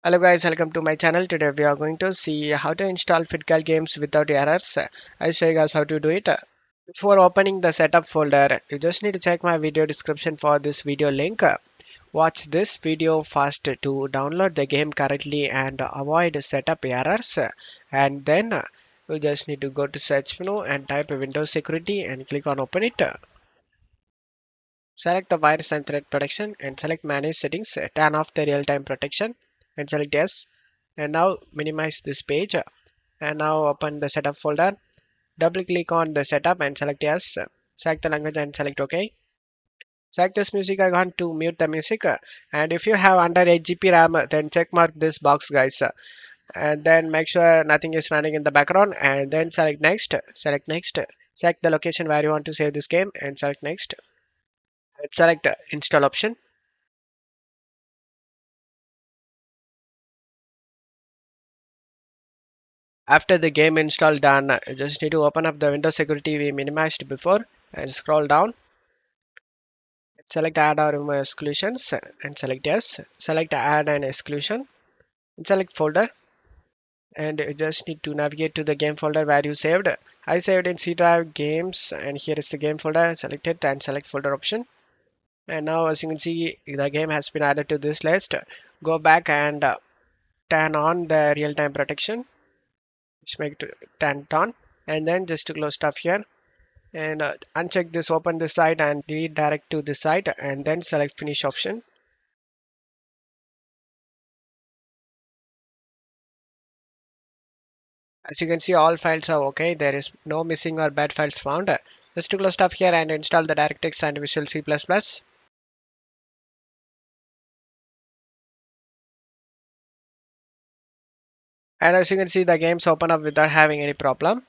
Hello guys, welcome to my channel. Today we are going to see how to install FitGirl games without errors. I'll show you guys how to do it. Before opening the setup folder, you just need to check my video description for this video link. Watch this video first to download the game correctly and avoid setup errors. And then you just need to go to search menu and type Windows Security and click on open it. Select the virus and threat protection and select manage settings. Turn off the real-time protection and select yes. And now minimize this page and now open the setup folder. Double click on the setup and select yes. Select the language and select OK. Select this music icon to mute the music. And if you have under 8 GB RAM, then check mark this box, guys. And then make sure nothing is running in the background. And then select next. Select next. Select the location where you want to save this game and select next. And select install option. After the game install done, you just need to open up the Windows security we minimized before and scroll down. Select add or remove exclusions and select yes. Select add an exclusion and select folder, and you just need to navigate to the game folder where you saved. I saved in C drive games, and here is the game folder. Select it and select folder option. And now as you can see the game has been added to this list. Go back and turn on the real-time protection. Just make it turn it on, and then just to close stuff here and uncheck this, open this site and redirect to this site, and then select finish option. As you can see, all files are okay. There is no missing or bad files found. Just to close stuff here and install the DirectX and Visual C++. And as you can see, the games open up without having any problem.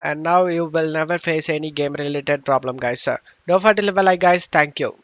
And now you will never face any game related problem, guys. Don't forget to leave a like, guys. Thank you.